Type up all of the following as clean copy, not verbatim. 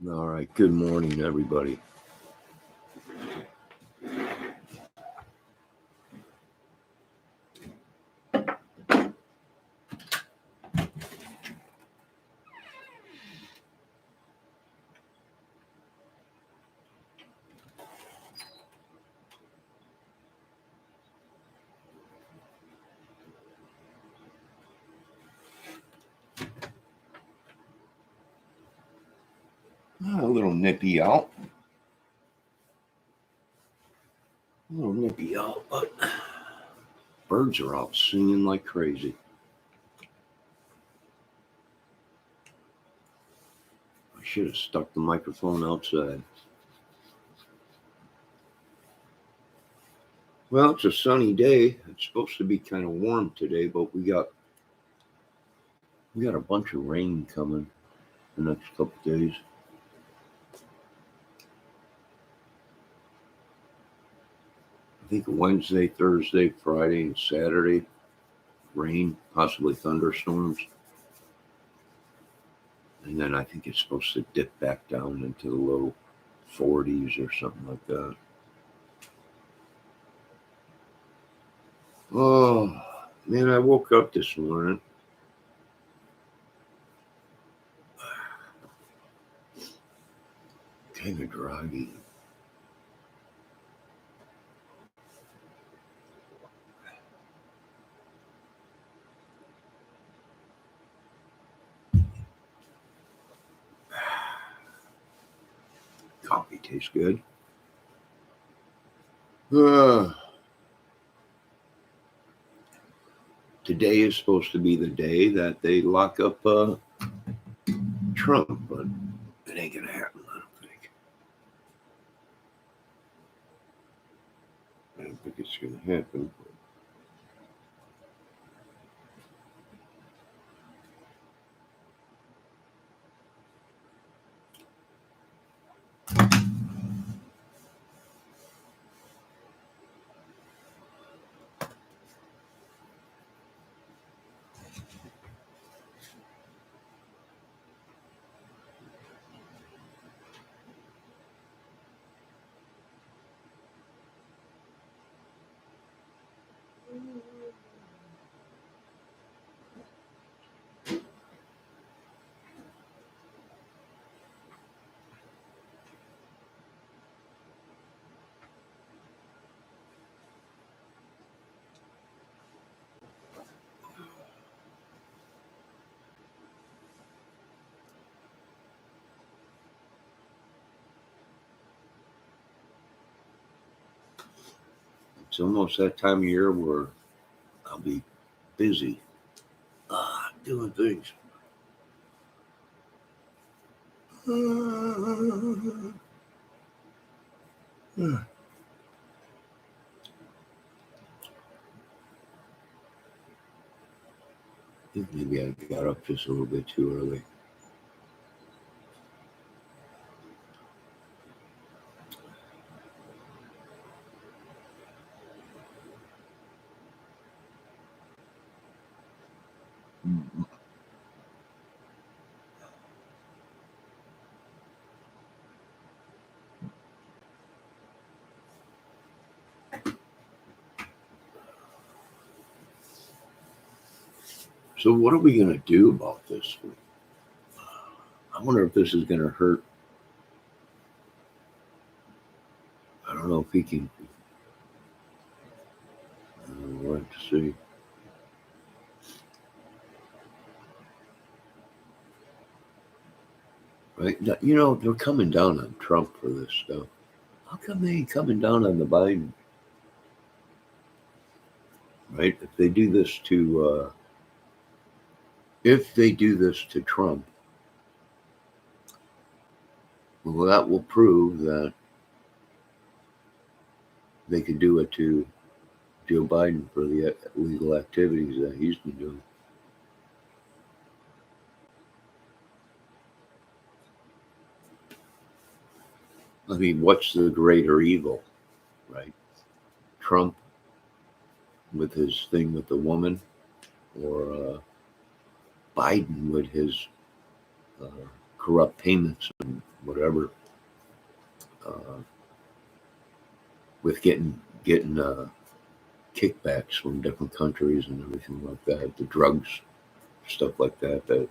All right. Good morning, everybody. A little nippy out. But birds are out singing like crazy. I should have stuck the microphone outside. Well, it's a sunny day. It's supposed to be kind of warm today, but we got a bunch of rain coming the next couple days. I think Wednesday, Thursday, Friday, and Saturday, rain, possibly thunderstorms. And then I think it's supposed to dip back down into the low 40s or something like that. Oh, man, I woke up this morning. Kind of groggy. Coffee tastes good. Today is supposed to be the day that they lock up Trump, but it ain't gonna happen, I don't think. I don't think it's gonna happen. It's almost that time of year where I'll be busy doing things. I think maybe I got up just a little bit too early. So what are we going to do about this? I wonder if this is going to hurt. I don't know if he can. We'll have to see. Right? You know, they're coming down on Trump for this stuff. How come they ain't coming down on the Biden? Right? If they do this to Trump, well, that will prove that they can do it to Joe Biden for the illegal activities that he's been doing. I mean, what's the greater evil, right? Trump with his thing with the woman, or Biden with his corrupt payments and whatever, with getting kickbacks from different countries and everything like that, the drugs, stuff like that. That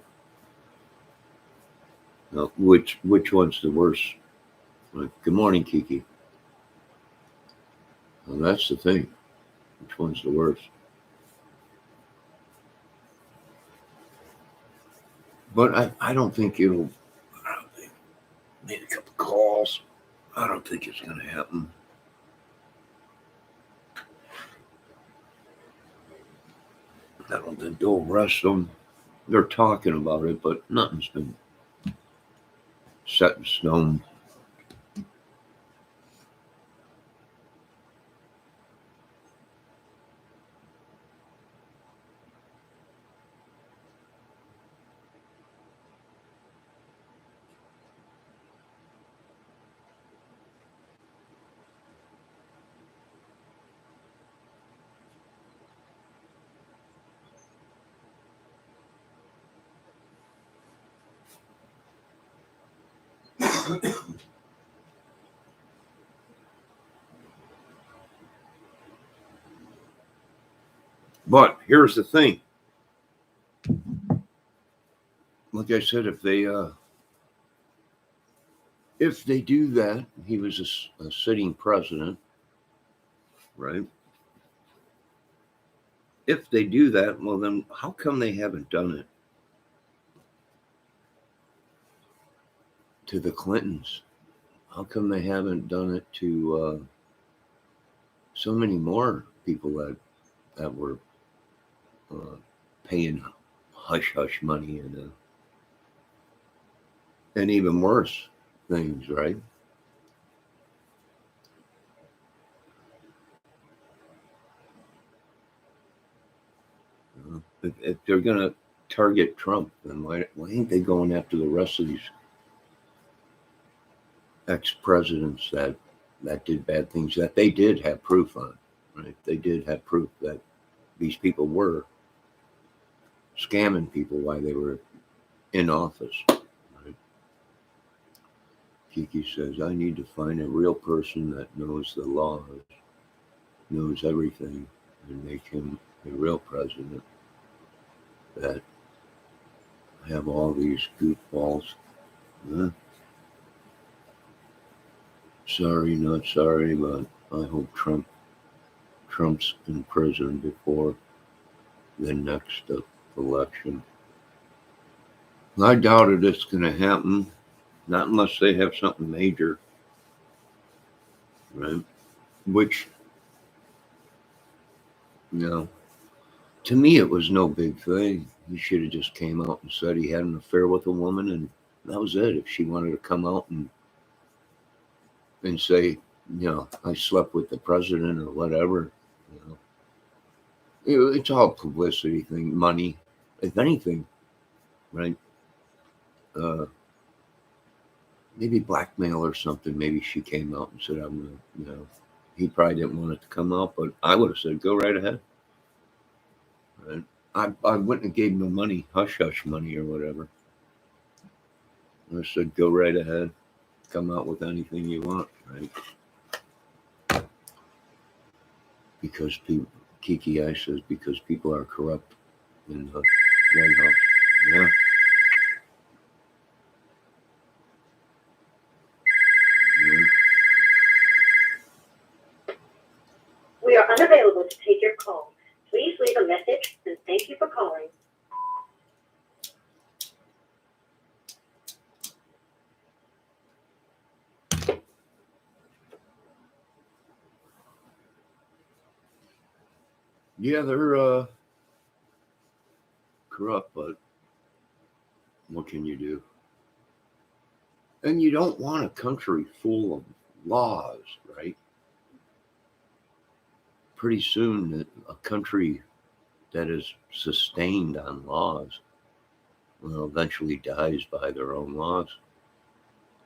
which one's the worst? Like, good morning, Kiki. Well, that's the thing. Which one's the worst? But I don't think it'll. I don't think. Made a couple calls. I don't think it's going to happen. I don't think they'll arrest them. They're talking about it, but nothing's been set in stone. But here's the thing. Like I said, if they do that, he was a sitting president, right? If they do that, well, then how come they haven't done it to the Clintons? How come they haven't done it to so many more people that were paying hush hush money and even worse things, right? If they're going to target Trump, then why ain't they going after the rest of these ex-presidents that did bad things that they did have proof on, right? They did have proof that these people were scamming people while they were in office, right? Kiki says, I need to find a real person that knows the laws, knows everything, and make him a real president that have all these goofballs. Huh? Sorry, not sorry, but I hope Trump's in prison before the next election. I doubt it's going to happen, not unless they have something major, right? Which, to me, it was no big thing. He should have just came out and said he had an affair with a woman, and that was it. If she wanted to come out and say, I slept with the president or whatever, it's all publicity thing, money, if anything, right? Maybe blackmail or something. Maybe she came out and said, I'm gonna, he probably didn't want it to come out, but I would have said, go right ahead. Right? I wouldn't have gave him no money, hush hush money or whatever. I said, go right ahead, come out with anything you want, right? Because people, Kiki I says, because people are corrupt in the White House. Yeah. We are unavailable to take your call. Please leave a message and thank you for calling. Yeah, they're corrupt, but what can you do? And you don't want a country full of laws, right? Pretty soon, a country that is sustained on laws will eventually dies by their own laws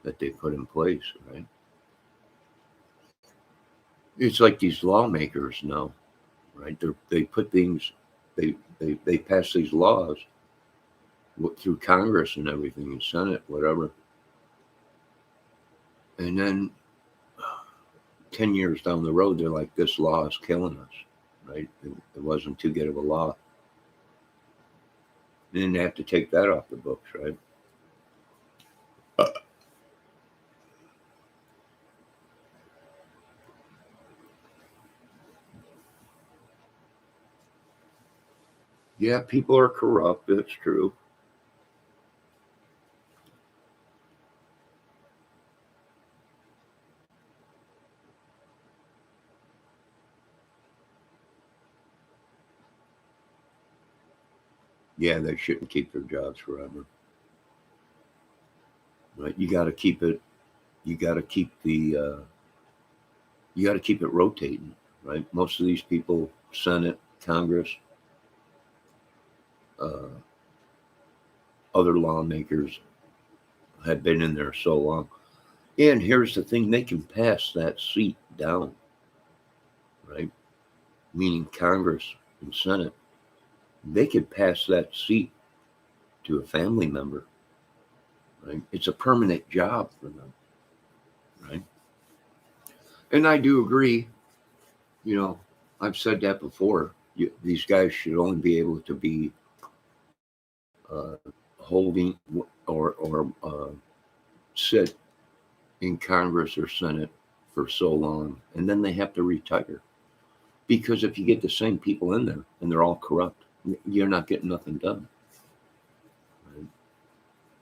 that they put in place, right? It's like these lawmakers now, right? They put things, they pass these laws, through Congress and everything, and Senate, whatever. And then 10 years down the road, they're like, this law is killing us, right? It wasn't too good of a law. And then they have to take that off the books, right? Yeah, people are corrupt. That's true. Yeah, they shouldn't keep their jobs forever. Right? You got to keep it. You got to keep the. You got to keep it rotating, right? Most of these people, Senate, Congress, uh, other lawmakers, have been in there so long. And here's the thing: they can pass that seat down, right? Meaning Congress and Senate, they could pass that seat to a family member, right? It's a permanent job for them, right? And I do agree, you know, I've said that before. These guys should only be able to be uh, holding or sit in Congress or Senate for so long, and then they have to retire. Because if you get the same people in there and they're all corrupt, you're not getting nothing done. Right?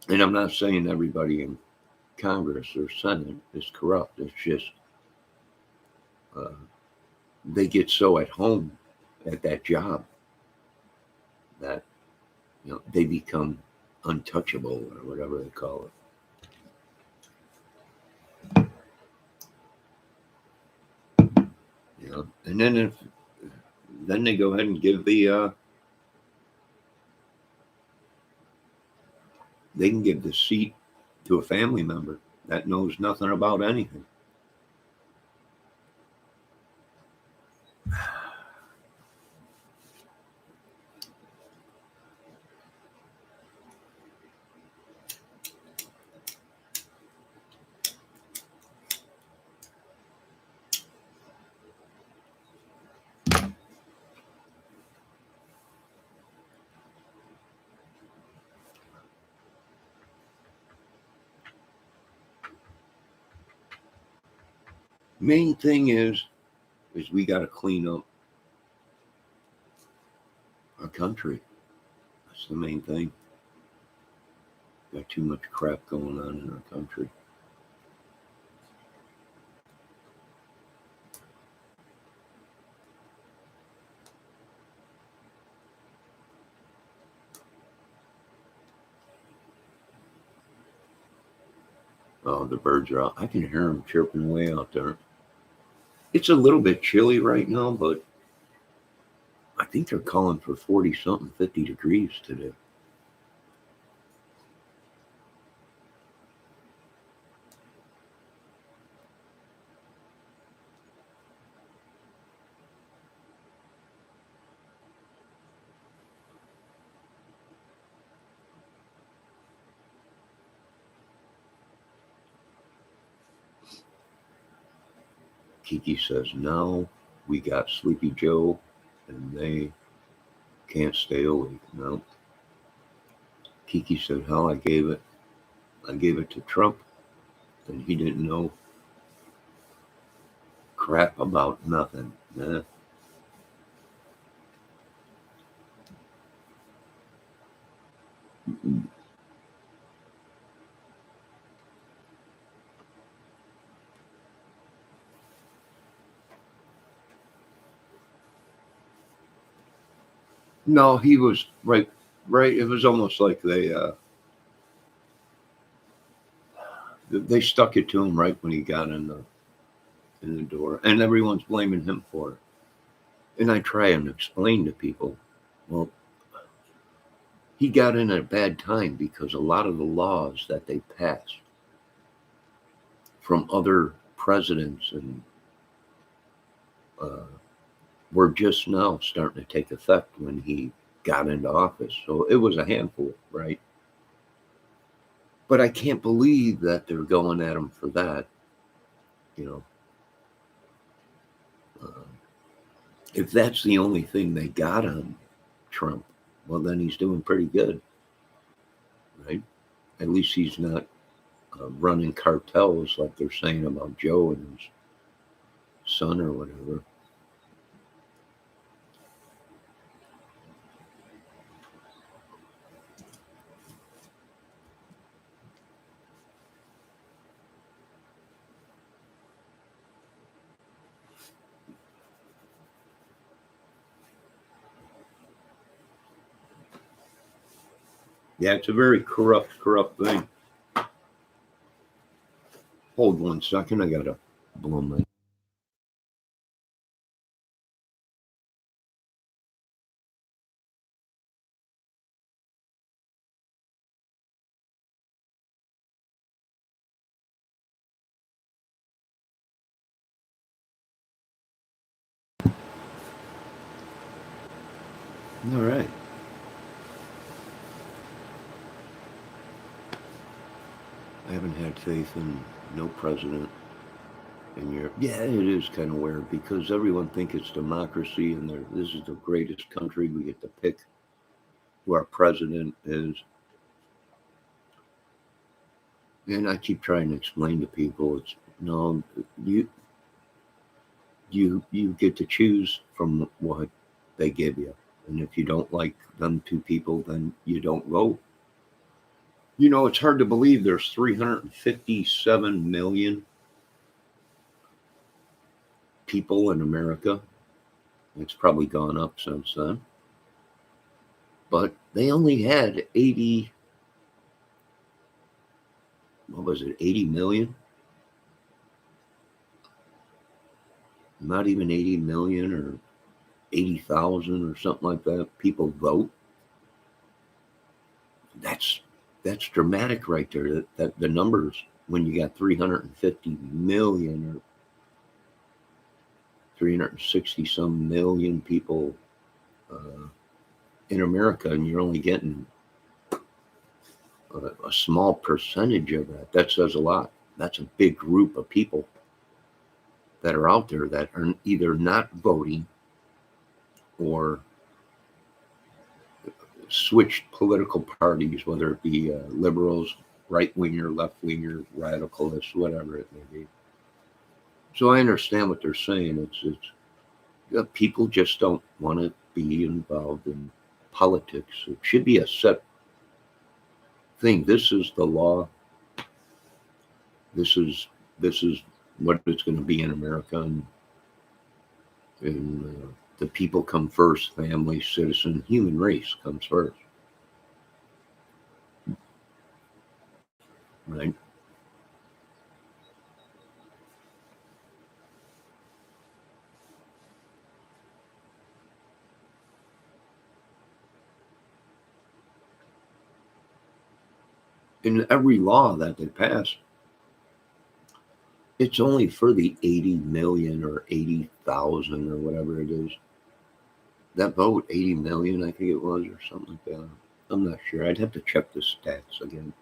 And I'm not saying everybody in Congress or Senate is corrupt. It's just uh, they get so at home at that job that they become untouchable or whatever they call it. And then they go ahead and give they can give the seat to a family member that knows nothing about anything. Main thing is we got to clean up our country. That's the main thing. Got too much crap going on in our country. Oh, the birds are out. I can hear them chirping away out there. It's a little bit chilly right now, but I think they're calling for 40 something, 50 degrees today. Kiki says, now we got Sleepy Joe and they can't stay awake. No. Kiki said, hell, I gave it to Trump and he didn't know crap about nothing. Nah. No, he was right. Right. It was almost like they stuck it to him right when he got in the door, and everyone's blaming him for it. And I try and explain to people, well, he got in at a bad time because a lot of the laws that they passed from other presidents and uh, were just now starting to take effect when he got into office. So it was a handful, right? But I can't believe that they're going at him for that. You know, if that's the only thing they got on Trump, well, then he's doing pretty good, right? At least he's not running cartels like they're saying about Joe and his son or whatever. Yeah, it's a very corrupt thing. Hold 1 second. I gotta blow my. All right. I haven't had faith in no president in Europe. Yeah, it is kind of weird because everyone thinks it's democracy and this is the greatest country. We get to pick who our president is. And I keep trying to explain to people, it's no, you you get to choose from what they give you. And if you don't like them two people, then you don't vote. You know, it's hard to believe there's 357 million people in America. It's probably gone up since then. But they only had 80, what was it, 80 million? Not even 80 million or 80,000 or something like that people vote. That's that's dramatic right there. That the numbers when you got 350 million or 360 some million people in America, and you're only getting a small percentage of that. That says a lot. That's a big group of people that are out there that are either not voting or switched political parties, whether it be liberals, right winger, left winger, radicalists, whatever it may be. So I understand what they're saying. People just don't want to be involved in politics. It should be a set thing. This is the law. This is what it's going to be in America, and the people come first. Family, citizen, human race comes first, right? In every law that they pass, it's only for the 80 million or 80,000 or whatever it is. That vote, 80 million, I think it was, or something like that. I'm not sure. I'd have to check the stats again.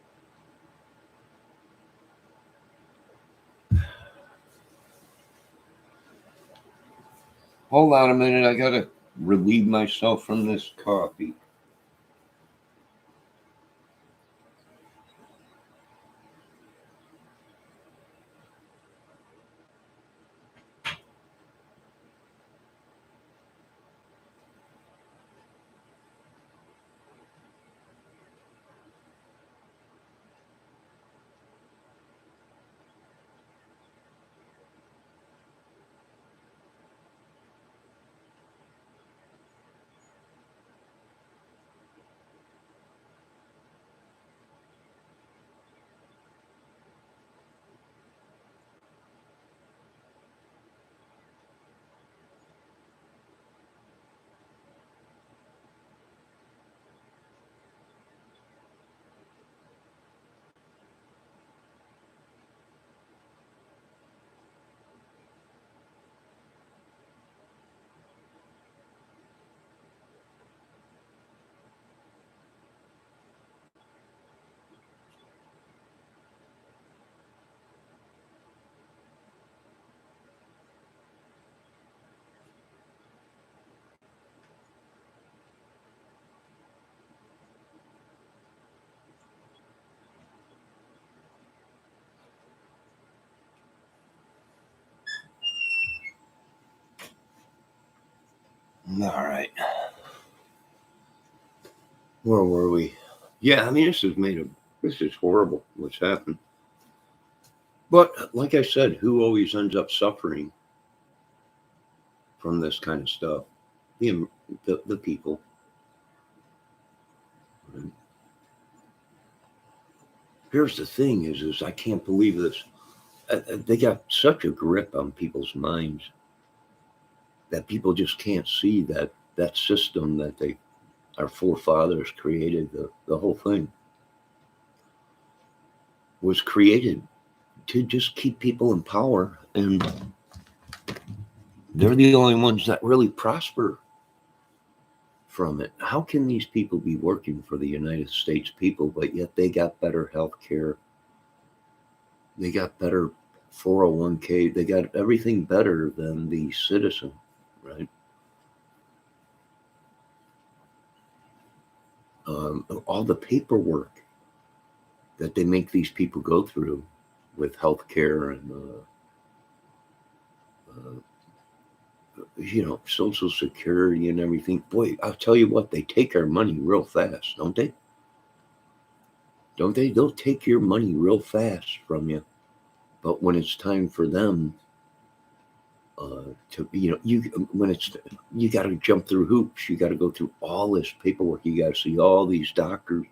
Hold on a minute. I got to relieve myself from this coffee. All right. Where were we? Yeah, I mean, this is horrible what's happened. But like I said, who always ends up suffering from this kind of stuff? The, the people. Right? Here's the thing is I can't believe this. They got such a grip on people's minds that people just can't see that system that our forefathers created. The whole thing was created to just keep people in power, and they're the only ones that really prosper from it. How can these people be working for the United States people, but yet they got better health care, they got better 401k, they got everything better than the citizen, right? All the paperwork that they make these people go through with health care and Social Security and everything. Boy, I'll tell you what, they take our money real fast, don't they? Don't they? They'll take your money real fast from you. But when it's time for them to, you got to jump through hoops. You got to go through all this paperwork. You got to see all these doctors.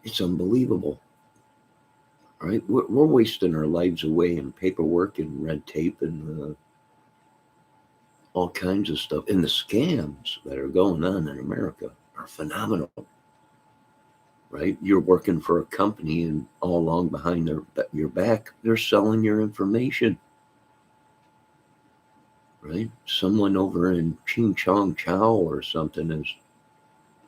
It's unbelievable, right? We're wasting our lives away in paperwork and red tape and all kinds of stuff. And the scams that are going on in America are phenomenal, right? You're working for a company, and all along behind your back, they're selling your information, right? Someone over in Ching Chong Chow or something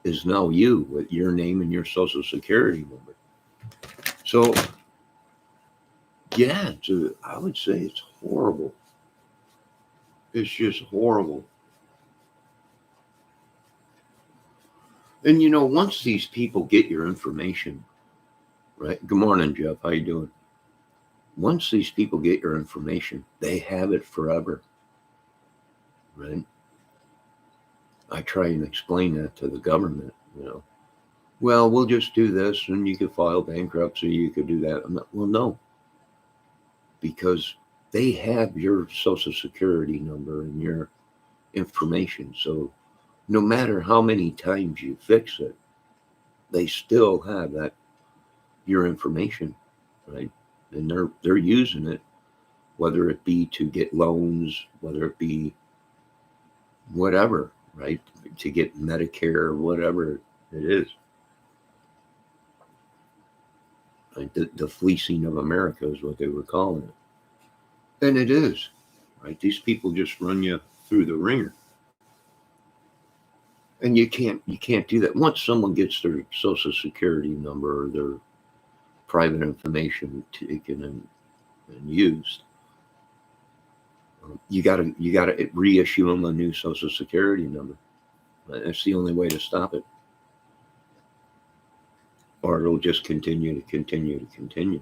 is now you with your name and your social security number. So yeah, I would say it's horrible. It's just horrible. And once these people get your information, right? Good morning, Jeff. How you doing? Once these people get your information, they have it forever, right? I try and explain that to the government. Well, we'll just do this, and you could file bankruptcy, you could do that. Well, no, because they have your social security number and your information. So no matter how many times you fix it, they still have your information, right? And they're using it, whether it be to get loans, whether it be whatever, right? To get Medicare, whatever it is. Like the fleecing of America is what they were calling it. And it is, right? These people just run you through the ringer. And you can't do that. Once someone gets their social security number or their private information taken and used, you gotta reissue them a new social security number. That's the only way to stop it. Or it'll just continue to continue to continue.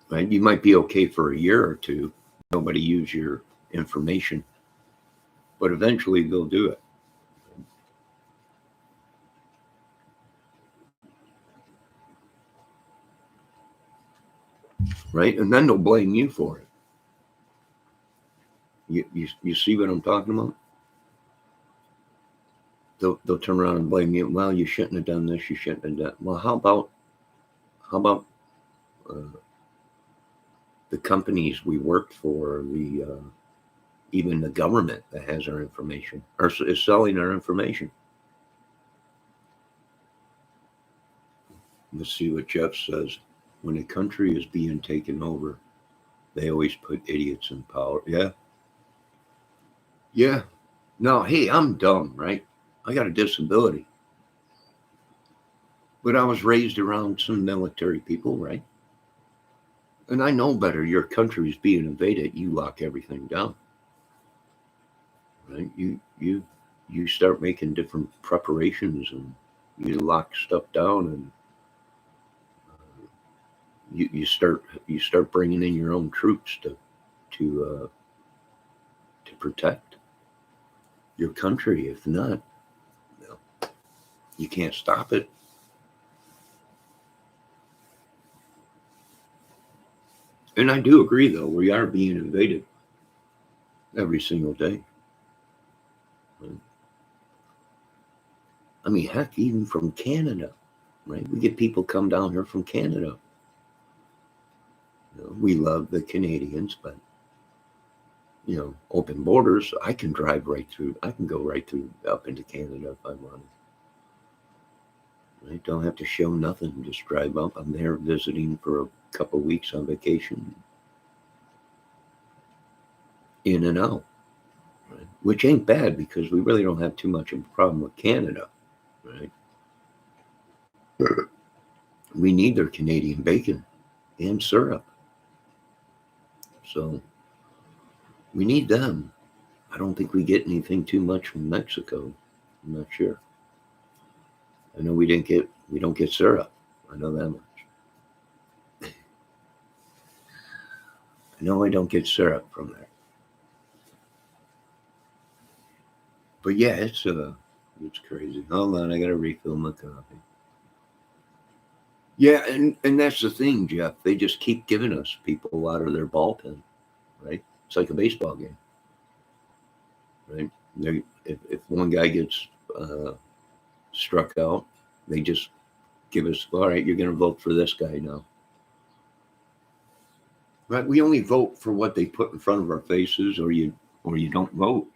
Right? You might be okay for a year or two. Nobody use your information, but eventually they'll do it. Right? And then they'll blame you for it. You see what I'm talking about? They'll turn around and blame you. Well, you shouldn't have done this. You shouldn't have done. Well, how about uh, the companies we worked for, even the government that has our information or is selling our information? Let's see what Jeff says. When a country is being taken over, they always put idiots in power. Yeah, yeah. No, hey, I'm dumb, right? I got a disability, but I was raised around some military people, right? And I know better. Your country is being invaded. You lock everything down, right? You start making different preparations and you lock stuff down, and you start bringing in your own troops to to protect your country. If not, you can't stop it. And I do agree, though, we are being invaded every single day. I mean, heck, even from Canada, right? We get people come down here from Canada. We love the Canadians, but, open borders, I can drive right through. I can go right through up into Canada if I want to. I don't have to show nothing. Just drive up. I'm there visiting for a couple of weeks on vacation. In and out. Right? Which ain't bad because we really don't have too much of a problem with Canada. Right? We need their Canadian bacon and syrup. So we need them. I don't think we get anything too much from Mexico. I'm not sure. I know we don't get syrup. I know that much. I know I don't get syrup from there. But yeah, it's crazy. Hold on, I gotta refill my coffee. Yeah, and that's the thing, Jeff. They just keep giving us people out of their bullpen, right? It's like a baseball game, right? If one guy gets struck out, they just give us, all right, you're going to vote for this guy now. Right? We only vote for what they put in front of our faces, or you don't vote.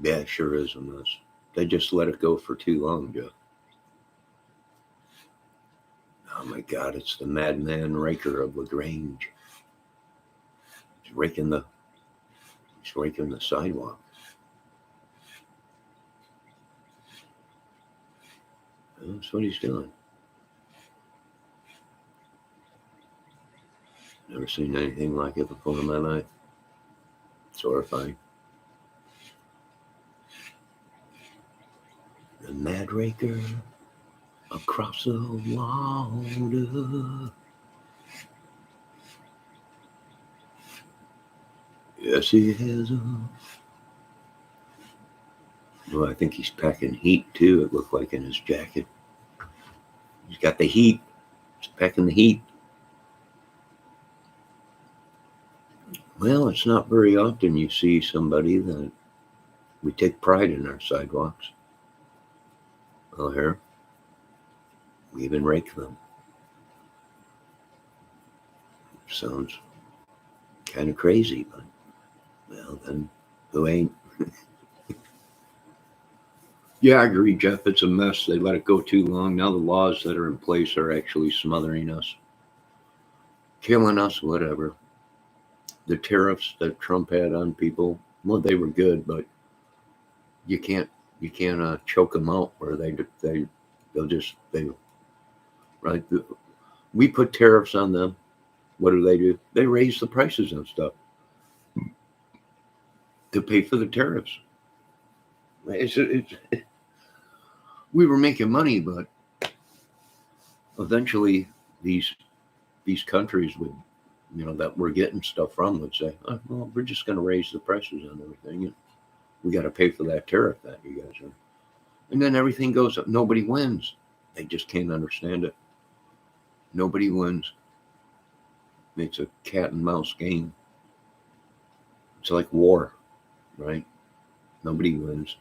Yeah, it sure is a mess. They just let it go for too long, Joe. Oh my God, it's the madman raker of LaGrange. He's raking the sidewalk. That's what he's doing. Never seen anything like it before in my life. It's horrifying. The mad raker across the water. Yes, he has a. Well, I think he's packing heat too. It looked like in his jacket. He's got the heat. He's packing the heat. Well, it's not very often you see somebody that we take pride in our sidewalks. Well, here, we even rake them. Sounds kind of crazy, but well, then who ain't? Yeah, I agree, Jeff. It's a mess. They let it go too long. Now the laws that are in place are actually smothering us, killing us, whatever. The tariffs that Trump had on people, well, they were good, but you can't choke them out, or they'll just right. We put tariffs on them. What do? They raise the prices on stuff to pay for the tariffs. We were making money, but eventually these countries would, that we're getting stuff from would say, oh, well, we're just going to raise the prices on everything. And we got to pay for that tariff that you guys are. And then everything goes up. Nobody wins. They just can't understand it. Nobody wins. It's a cat and mouse game. It's like war, right? Nobody wins.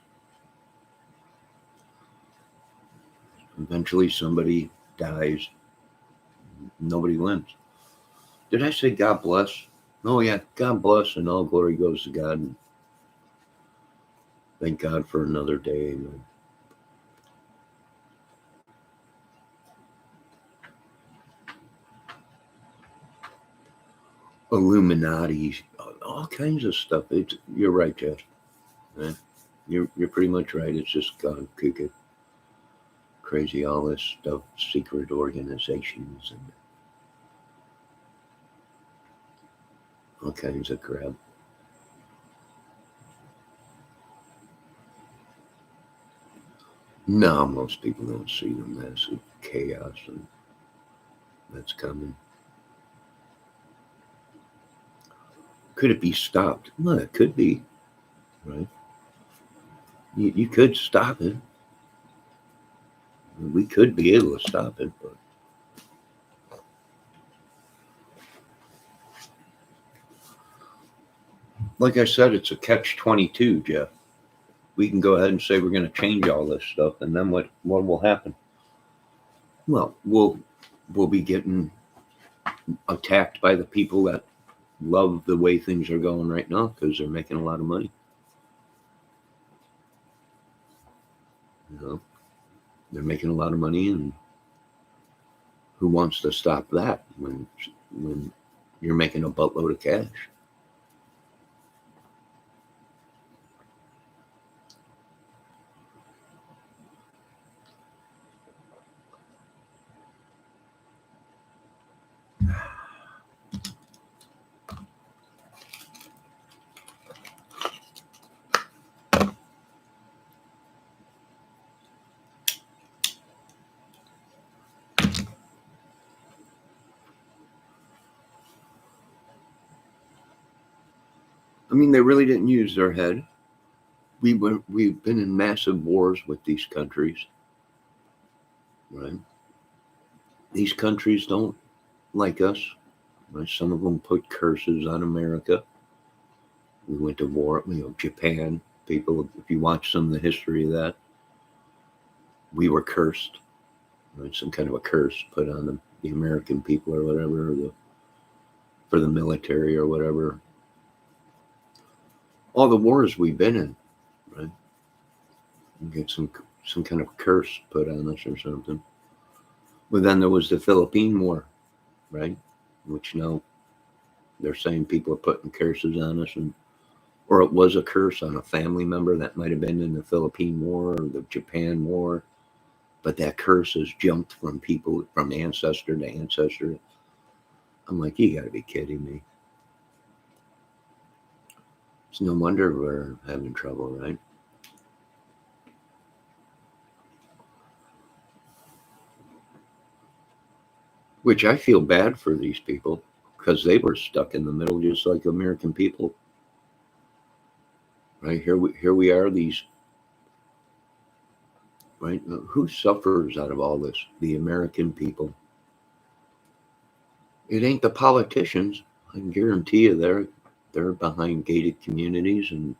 Eventually somebody dies. Nobody wins. Did I say God bless? Oh, yeah. God bless, and all glory goes to God. And thank God for another day. Amen. Illuminati, all kinds of stuff. You're right, Jeff. Right? You're pretty much right. It's just gone cuckoo. Crazy, all this stuff, secret organizations and all kinds of crap. No, most people don't see the massive chaos and that's coming. Could it be stopped? Well, it could be, right? You could stop it. We could be able to stop it, but like I said, it's a catch-22, Jeff. We can go ahead and say we're going to change all this stuff, and then what will happen? Well, we'll be getting attacked by the people that love the way things are going right now because they're making a lot of money. They're making a lot of money, and who wants to stop that when you're making a buttload of cash? I mean, they really didn't use their head. We've been in massive wars with these countries, right? These countries don't like us. Right? Some of them put curses on America. We went to war. Japan. People, if you watch some of the history of that, we were cursed. Right? Some kind of a curse put on the American people or whatever, or for the military or whatever. All the wars we've been in, right? You get some kind of curse put on us or something. But then there was the Philippine War, right? Which now they're saying people are putting curses on us, or it was a curse on a family member that might have been in the Philippine War or the Japan War, but that curse has jumped from people, from ancestor to ancestor. I'm like, you got to be kidding me. It's no wonder we're having trouble, right? Which I feel bad for these people because they were stuck in the middle just like American people. Right here we are, these, right? Who suffers out of all this? The American people. It ain't the politicians. I can guarantee you they're behind gated communities and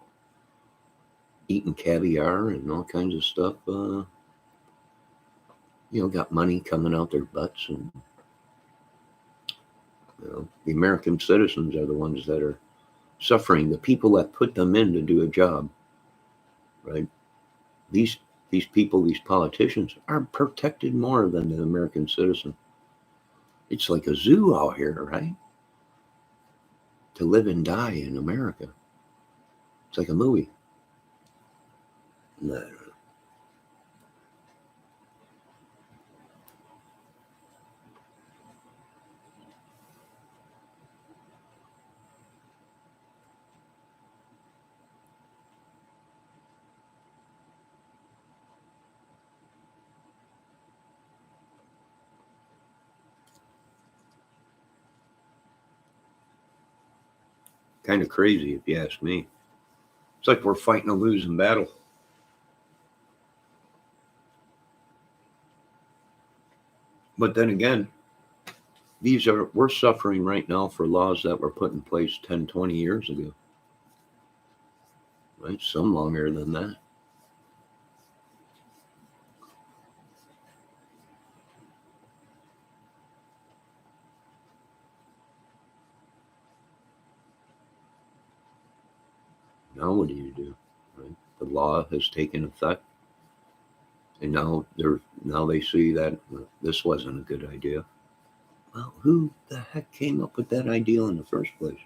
eating caviar and all kinds of stuff. Got money coming out their butts, and the American citizens are the ones that are suffering. The people that put them in to do a job, right? These people, these politicians, are protected more than the American citizen. It's like a zoo out here, right? To live and die in America. It's like a movie. No. Kind of crazy, if you ask me. It's like we're fighting a losing battle. But then again, we're suffering right now for laws that were put in place 10, 20 years ago. Right? Some longer than that. Now what do? Right? The law has taken effect, and now they see that this wasn't a good idea. Well, who the heck came up with that idea in the first place?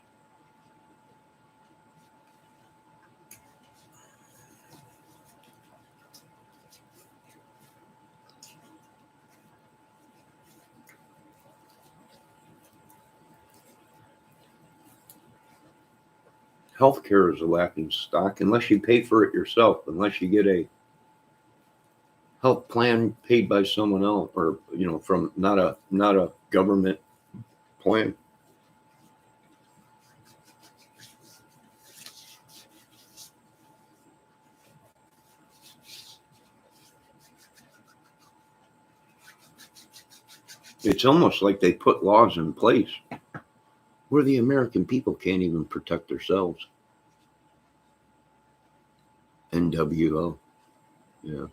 Healthcare is a laughing stock unless you pay for it yourself, unless you get a health plan paid by someone else, or from not a government plan. It's almost like they put laws in place where the American people can't even protect themselves. NWO, yeah,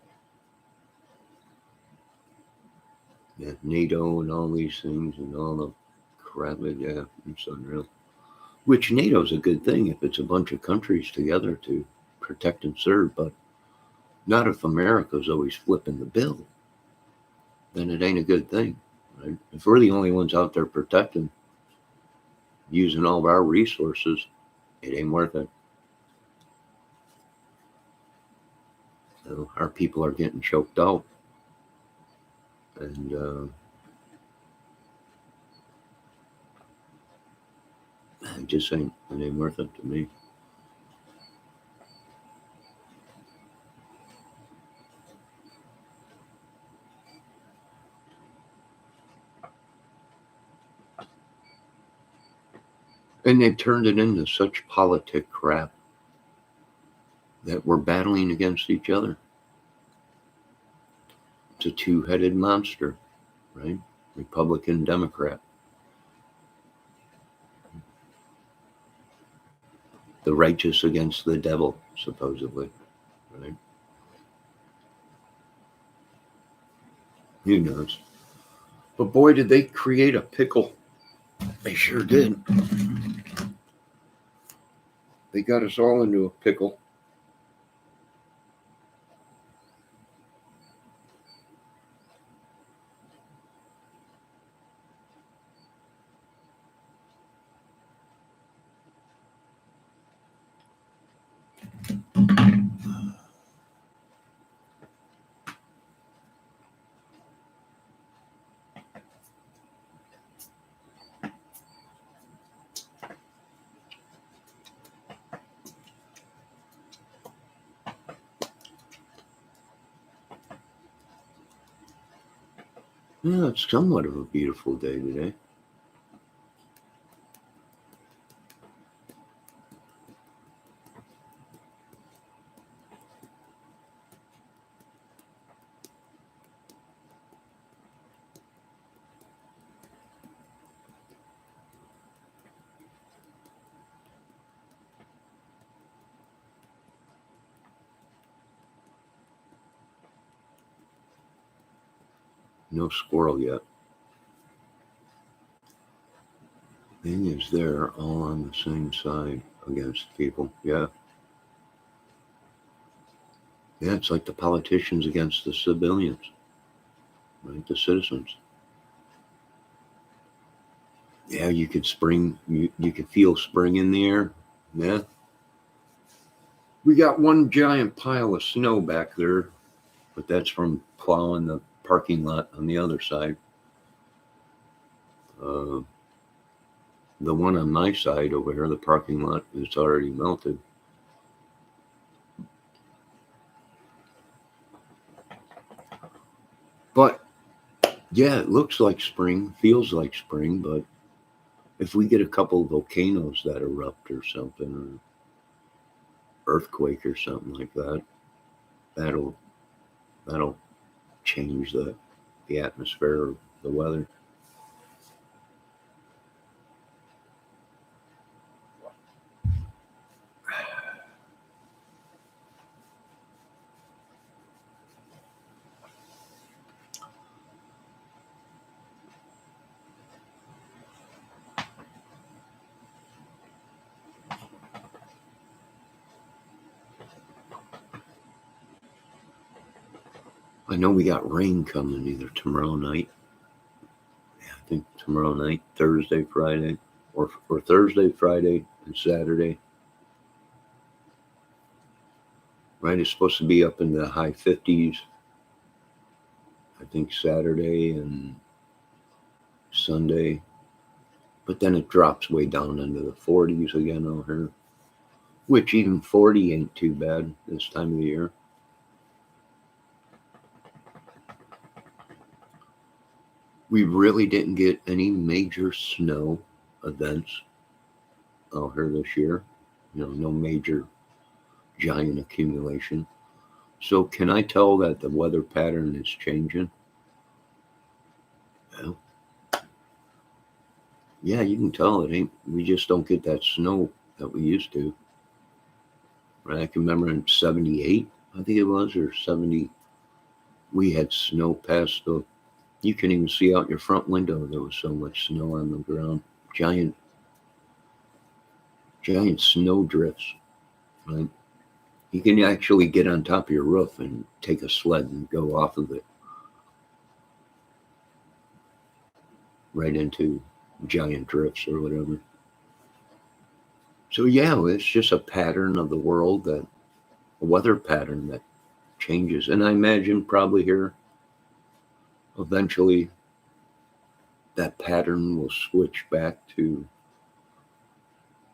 NATO and all these things and all the crap. Yeah, it's unreal. Which NATO's a good thing if it's a bunch of countries together to protect and serve, but not if America's always flipping the bill. Then it ain't a good thing. Right? If we're the only ones out there protecting, using all of our resources, it ain't worth it. So our people are getting choked out, and it just ain't worth it to me. And they've turned it into such politic crap that we're battling against each other. It's a two-headed monster, right? Republican, Democrat. The righteous against the devil, supposedly, right? Who knows? But boy, did they create a pickle. They sure did. They got us all into a pickle. Yeah, it's somewhat of a beautiful day today. No squirrel yet. Thing is, they're all on the same side against people. Yeah. Yeah, it's like the politicians against the civilians, right? The citizens. Yeah, you could you could feel spring in the air. Yeah. We got one giant pile of snow back there, but that's from plowing the parking lot on the other side. Uh, the one on my side over here, the parking lot, is already melted. But yeah, it looks like spring, feels like spring, but if we get a couple of volcanoes that erupt or something, or earthquake or something like that, that'll that'll change the atmosphere, or the weather. I know we got rain coming either tomorrow night. Yeah, I think tomorrow night, Thursday, Friday, or Thursday, Friday, and Saturday. Right, it's supposed to be up in the high 50s. I think Saturday and Sunday, but then it drops way down into the 40s again out here. Which even 40 ain't too bad this time of the year. We really didn't get any major snow events out here this year. No major giant accumulation. So can I tell that the weather pattern is changing? Well, yeah, you can tell it ain't. We just don't get that snow that we used to. Right? I can remember in '78, I think it was, or '70, we had snow past the. You can even see out your front window. There was so much snow on the ground. Giant, giant snow drifts. Right? You can actually get on top of your roof and take a sled and go off of it right into giant drifts or whatever. So yeah, it's just a pattern of the world, that a weather pattern that changes. And I imagine probably here eventually that pattern will switch back to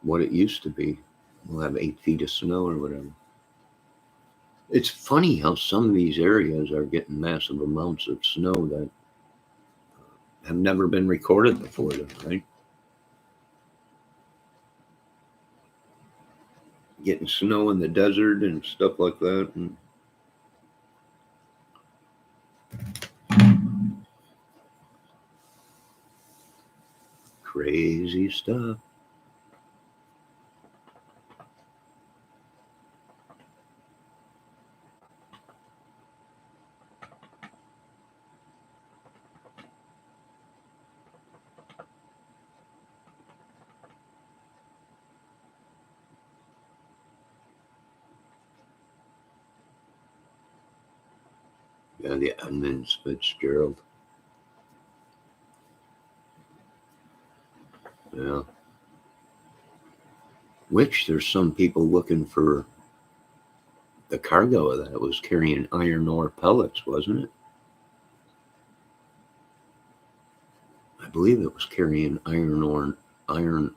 what it used to be. We'll have 8 feet of snow or whatever. It's funny how some of these areas are getting massive amounts of snow that have never been recorded before, right? Getting snow in the desert and stuff like that. And crazy stuff. Yeah, the Edmunds Fitzgerald. Yeah. Which there's some people looking for the cargo of that. It was carrying iron ore pellets, wasn't it? I believe it was carrying iron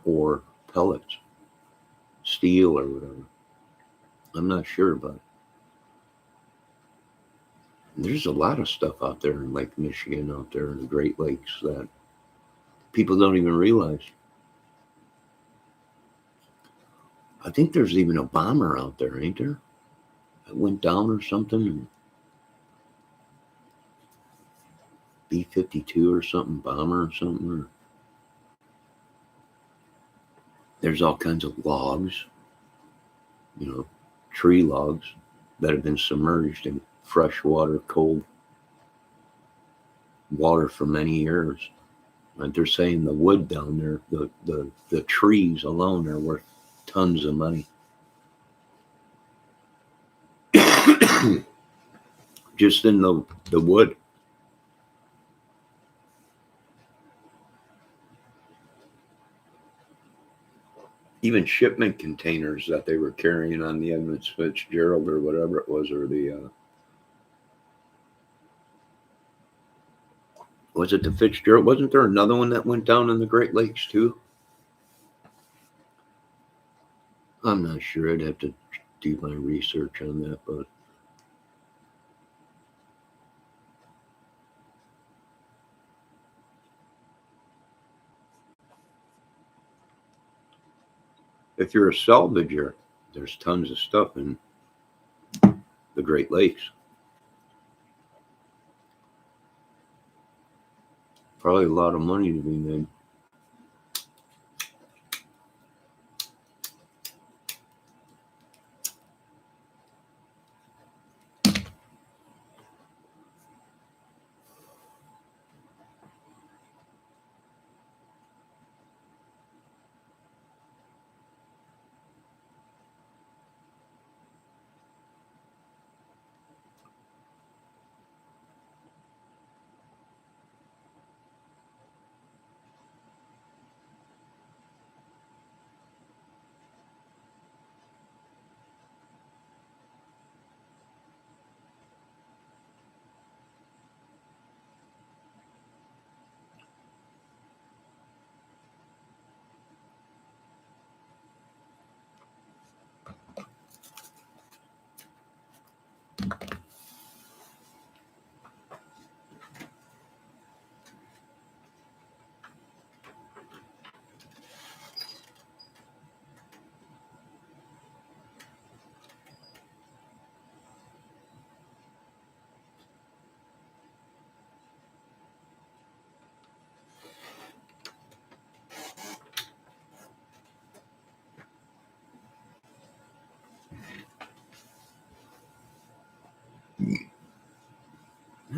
ore pellets, steel or whatever. I'm not sure, but there's a lot of stuff out there in Lake Michigan, out there in the Great Lakes, that people don't even realize. I think there's even a bomber out there, ain't there? That went down or something. B-52 or something, bomber or something. Or there's all kinds of logs, you know, tree logs that have been submerged in fresh water, cold water for many years. And they're saying the wood down there, the trees alone are worth tons of money. Just in the wood. Even shipment containers that they were carrying on the Edmunds Fitzgerald or whatever it was, or was it the Fitzgerald? Wasn't there another one that went down in the Great Lakes too? I'm not sure. I'd have to do my research on that, but If you're a salvager, there's tons of stuff in the Great Lakes. Probably a lot of money to be made.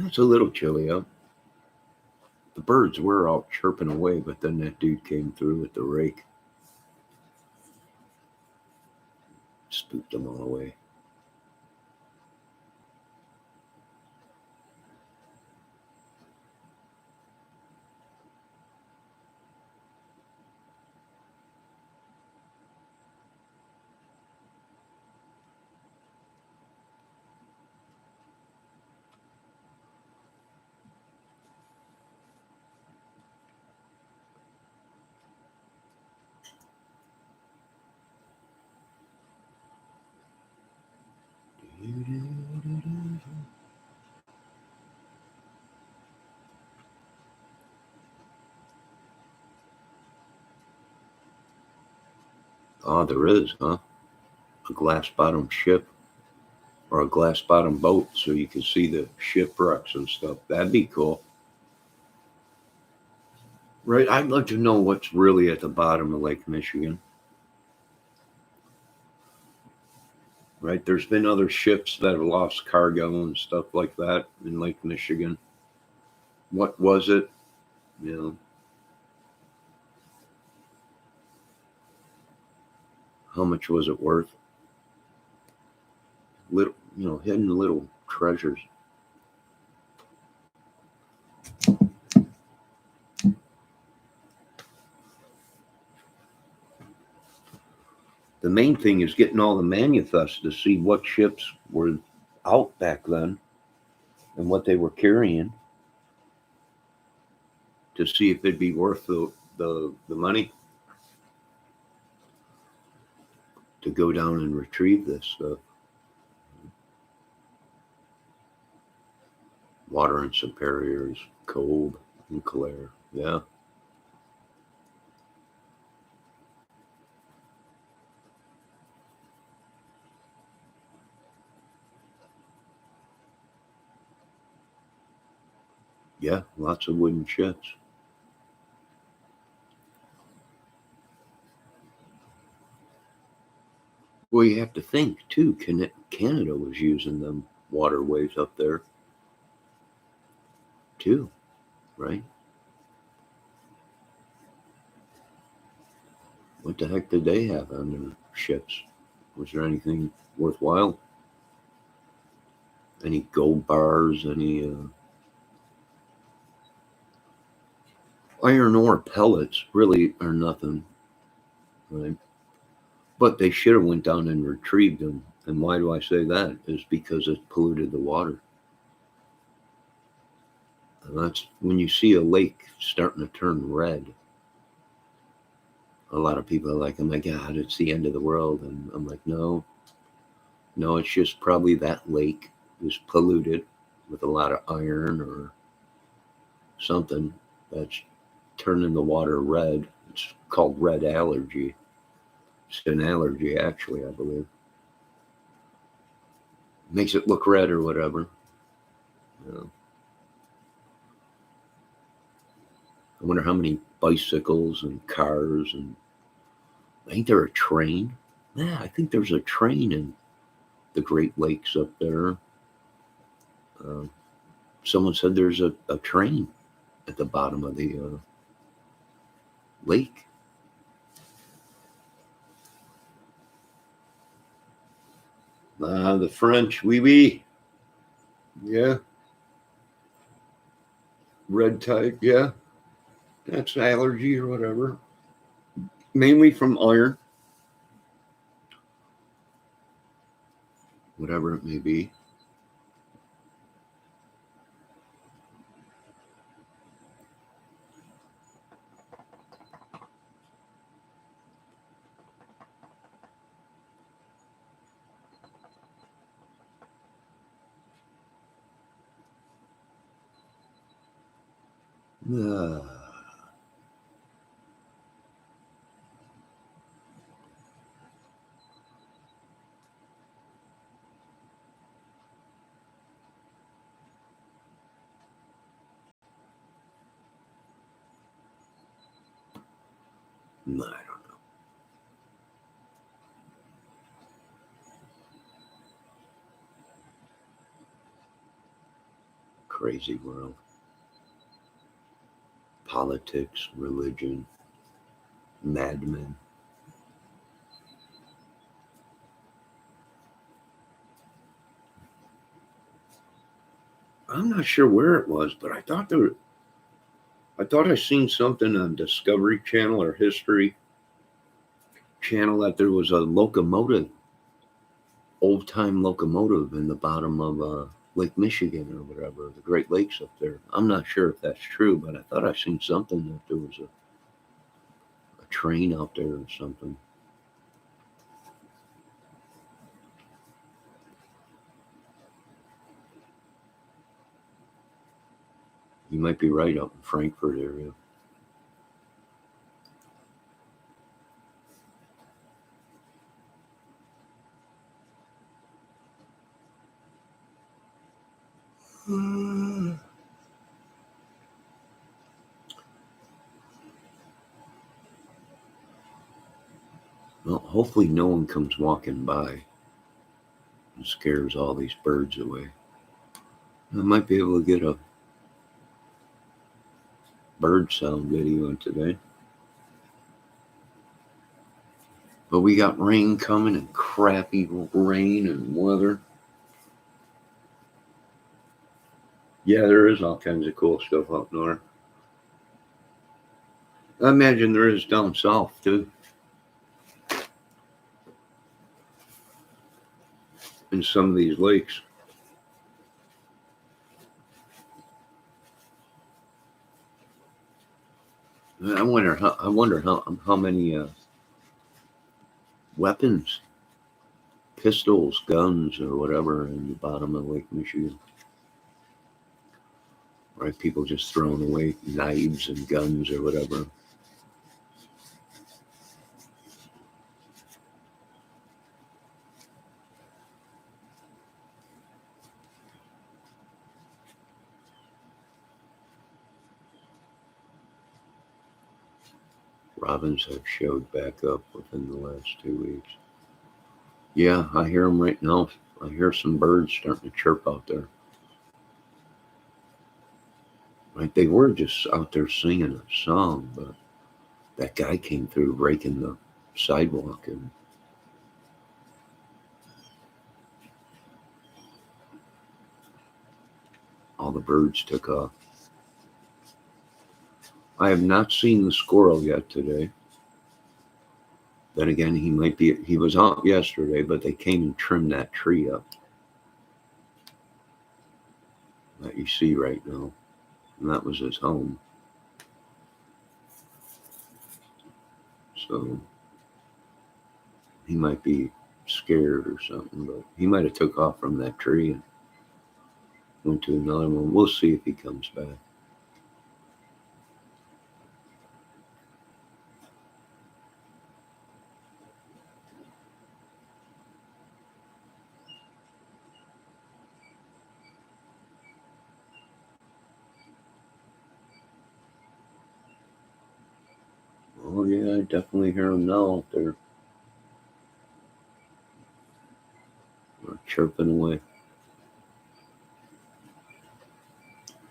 It's a little chilly out. The birds were all chirping away, but then that dude came through with the rake. Spooked them all away. Oh, there is, huh? A glass-bottom ship or a glass-bottom boat so you can see the shipwrecks and stuff. That'd be cool. Right? I'd like to know what's really at the bottom of Lake Michigan. Right? There's been other ships that have lost cargo and stuff like that in Lake Michigan. What was it? You know, how much was it worth? Little, hidden little treasures. The main thing is getting all the manifests to see what ships were out back then and what they were carrying to see if it'd be worth the money to go down and retrieve this stuff. Water and Superiors, Cove and Claire. Yeah. Yeah, lots of wooden ships. Well, you have to think too. Canada was using them waterways up there too, right? What the heck did they have on their ships? Was there anything worthwhile? Any gold bars? Any iron ore pellets? Really are nothing, right? But they should have went down and retrieved them. And why do I say that? Is because it polluted the water. And that's when you see a lake starting to turn red. A lot of people are like, "Oh my God, it's the end of the world," and I'm like, no, it's just probably that lake is polluted with a lot of iron or something that's turning the water red. It's called red allergy. It's an allergy, actually, I believe. Makes it look red or whatever. I wonder how many bicycles and cars and ain't there a train? Yeah, I think there's a train in the Great Lakes up there. Uh, Someone said there's a train at the bottom of the lake. The French, oui, oui. Yeah. Red type, yeah. That's allergy or whatever. Mainly from iron, whatever it may be. Uh, I don't know. Crazy world. Politics, religion, madmen. I'm not sure where it was, but I thought I seen something on Discovery Channel or History Channel that there was a locomotive, old time locomotive in the bottom of Lake Michigan or whatever, the Great Lakes up there. I'm not sure if that's true, but I thought I seen something that there was a train out there or something. You might be right, up in Frankfurt area. Well, hopefully no one comes walking by and scares all these birds away. I might be able to get a bird sound video today. But we got rain coming and crappy rain and weather. Yeah, there is all kinds of cool stuff up north. I imagine there is down south too. In some of these lakes. I wonder how many weapons, pistols, guns, or whatever in the bottom of Lake Michigan. Right, people just throwing away knives and guns or whatever. Robins have showed back up within the last 2 weeks. Yeah, I hear them right now. I hear some birds starting to chirp out there. Right, they were just out there singing a song, but that guy came through breaking the sidewalk and all the birds took off. I have not seen the squirrel yet today. Then again, he was out yesterday, but they came and trimmed that tree up that you see right now. And that was his home. So he might be scared or something, but he might have took off from that tree and went to another one. We'll see if he comes back. yeah, I definitely hear them now. They're chirping away.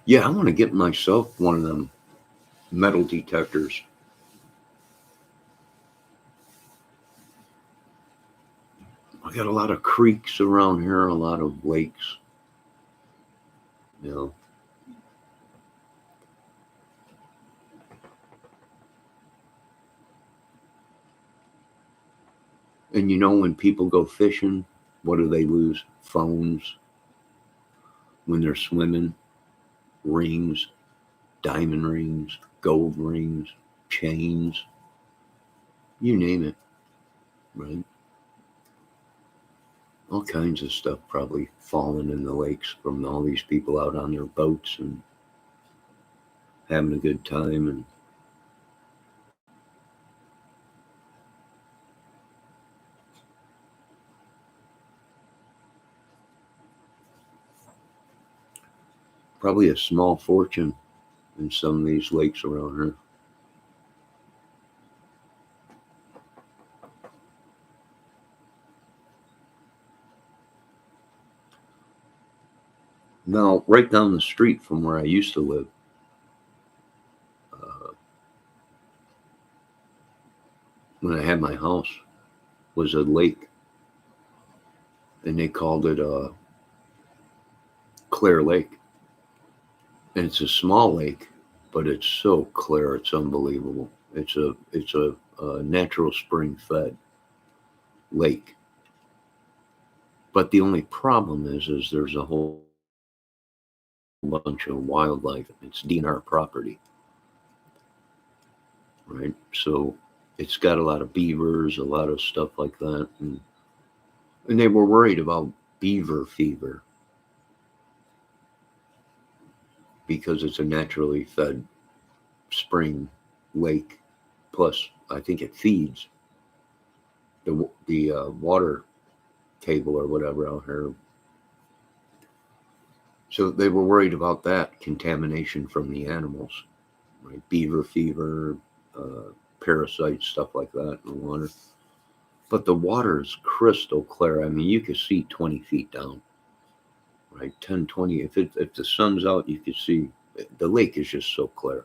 Yeah, I want to get myself one of them metal detectors. I got a lot of creeks around here, a lot of lakes. You know, and you know when people go fishing, what do they lose? Phones. When they're swimming, rings, diamond rings, gold rings, chains, you name it, right? All kinds of stuff probably falling in the lakes from all these people out on their boats and having a good time. And probably a small fortune in some of these lakes around here. Now, right down the street from where I used to live, uh, when I had my house, was a lake, and they called it Clear Lake. And it's a small lake, but it's so clear, it's unbelievable. It's a natural spring fed lake. But the only problem is there's a whole bunch of wildlife. It's DNR property, right? So it's got a lot of beavers, a lot of stuff like that, and they were worried about beaver fever because it's a naturally fed spring lake. Plus, I think it feeds the water table or whatever out here. So they were worried about that contamination from the animals, right? Beaver fever, parasites, stuff like that in the water. But the water is crystal clear. I mean, you could see 20 feet down, right? 10, 20. If the sun's out, you could see the lake is just so clear.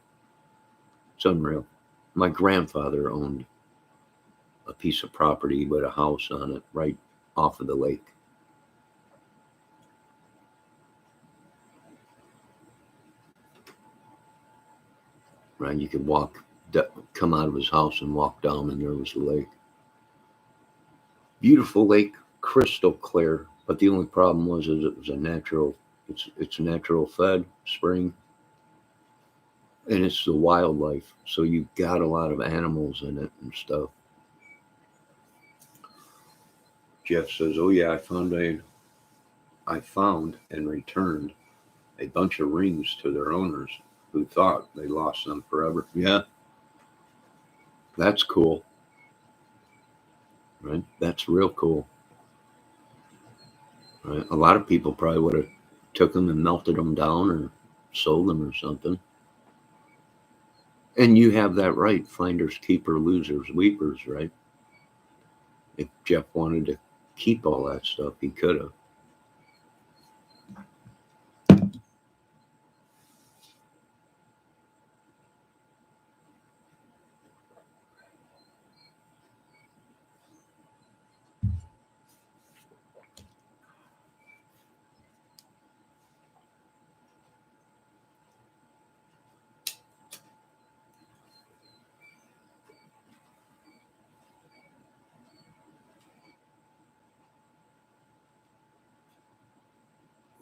It's unreal. My grandfather owned a piece of property with a house on it right off of the lake. Right, you could come out of his house and walk down, and there was the lake. Beautiful lake, crystal clear. But the only problem is it was a natural. It's natural fed spring, and it's the wildlife. So you got a lot of animals in it and stuff. Jeff says, "Oh yeah, I found and returned a bunch of rings to their owners who thought they lost them forever." Yeah, that's cool, right? That's real cool, right? A lot of people probably would have took them and melted them down or sold them or something. And you have that right, finders, keeper, losers, weepers, right? If Jeff wanted to keep all that stuff, he could have.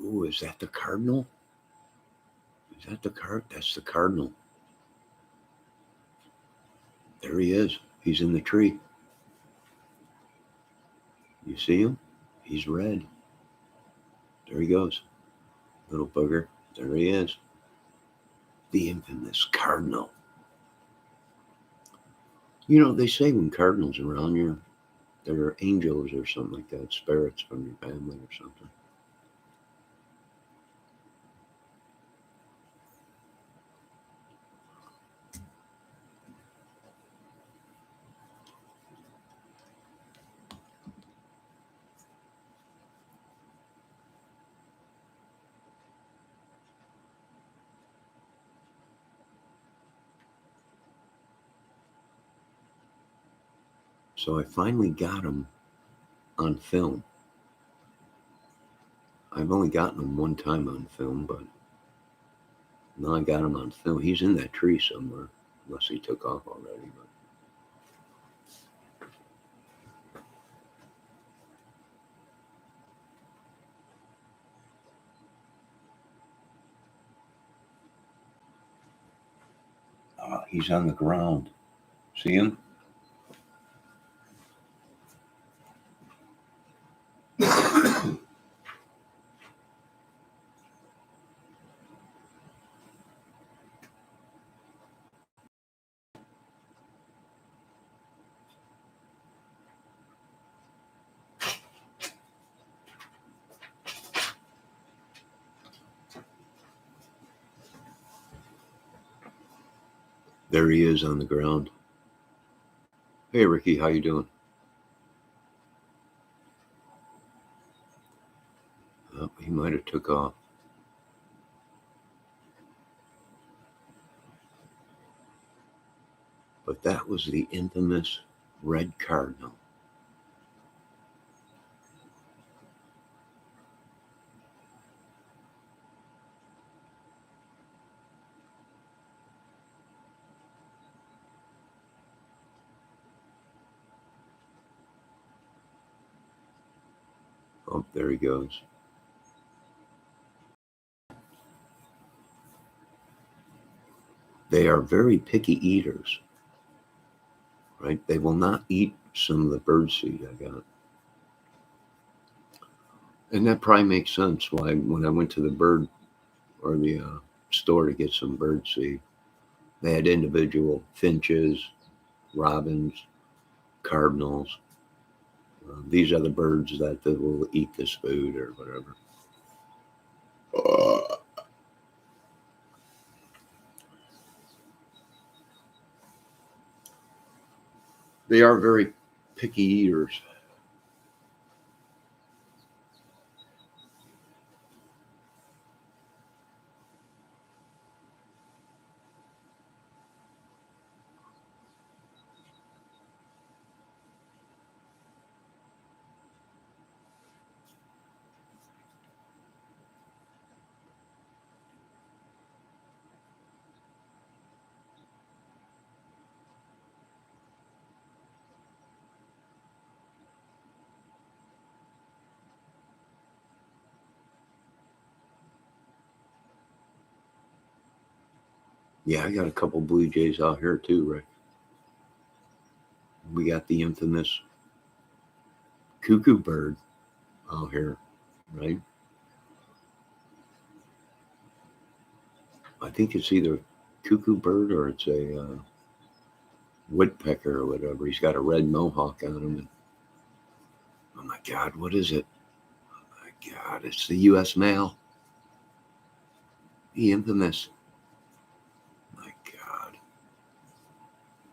Ooh, is that the cardinal? Is that the card? That's the cardinal. There he is. He's in the tree. You see him? He's red. There he goes. Little bugger. There he is. The infamous cardinal. You know, they say when cardinals are around you, they're angels or something like that, spirits from your family or something. So I finally got him on film. I've only gotten him one time on film, but now I got him on film. He's in that tree somewhere, unless he took off already. But he's on the ground. See him? There he is on the ground. Hey, Ricky, how you doing? Oh, he might have took off. But that was the infamous red cardinal. Oh, there he goes. They are very picky eaters, right? They will not eat some of the birdseed I got. And that probably makes sense why when I went to the bird or the store to get some birdseed, they had individual finches, robins, cardinals. These are the birds that will eat this food or whatever. They are very picky eaters. Yeah, I got a couple blue jays out here too, Rick. We got the infamous cuckoo bird out here, right? I think it's either cuckoo bird or it's a woodpecker or whatever. He's got a red mohawk on him. And, oh my God, what is it? Oh my God, it's the U.S. mail. The infamous. My God.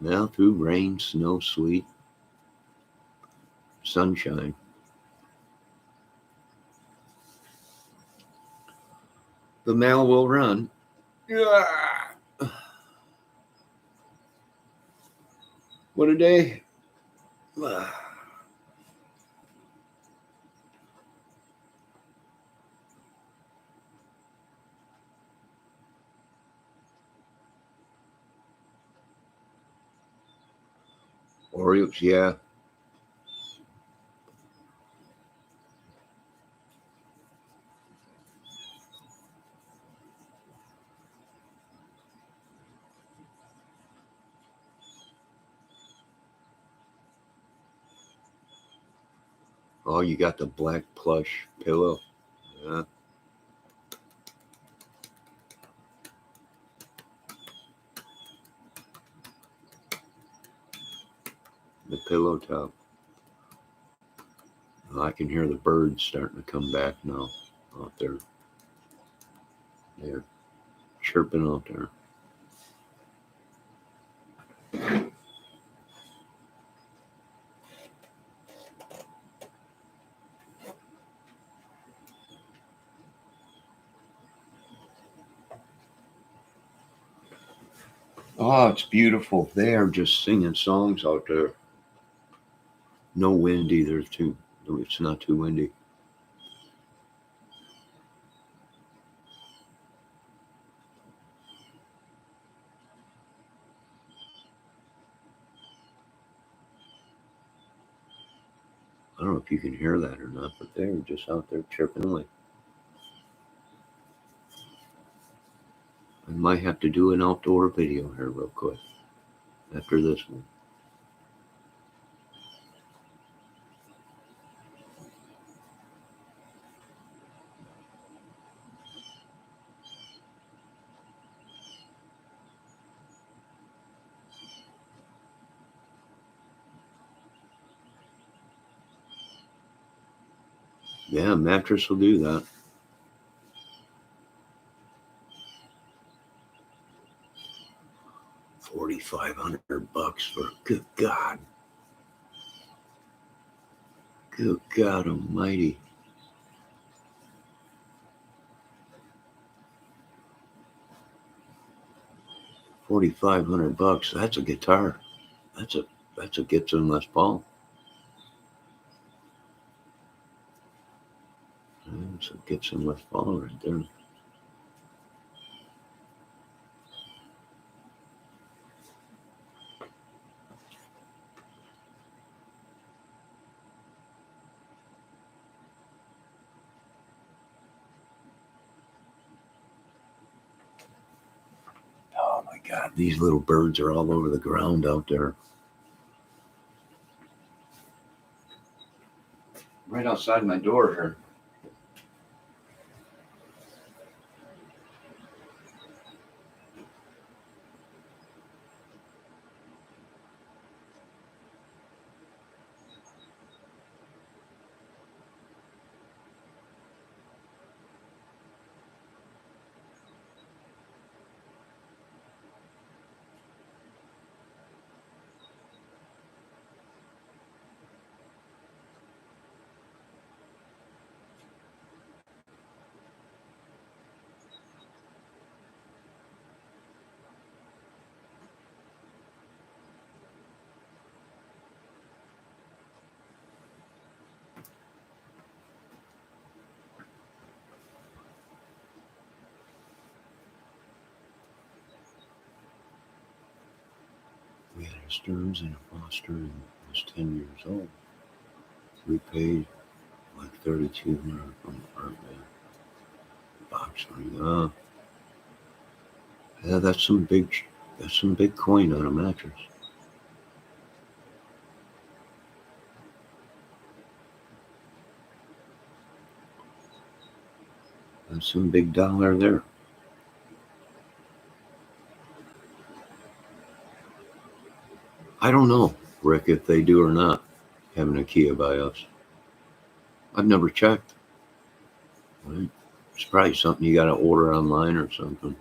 Now through rain, snow, sleet, sunshine. The mail will run. What a day. Orioles, yeah. Oh, you got the black plush pillow. Yeah. The pillow top. Oh, I can hear the birds starting to come back now out there. They're chirping out there. Oh, it's beautiful. They are just singing songs out there. No wind either. It's not too windy. I don't know if you can hear that or not, but they're just out there chirping away. I might have to do an outdoor video here real quick after this one. Yeah, mattress will do that. $4,500 for good God. Good God Almighty. $4,500. That's a guitar. That's a Gibson Les Paul. That's a Gibson Les Paul right there. Oh my God, these little birds are all over the ground out there. Right outside my door here. We had a Stearns and a Foster and was 10 years old. We paid like $3,200 from the apartment box ring. Yeah, that's some big coin on a mattress. That's some big dollar there. I don't know, Rick, if they do or not have an IKEA by us. I've never checked. Right? It's probably something you got to order online or something.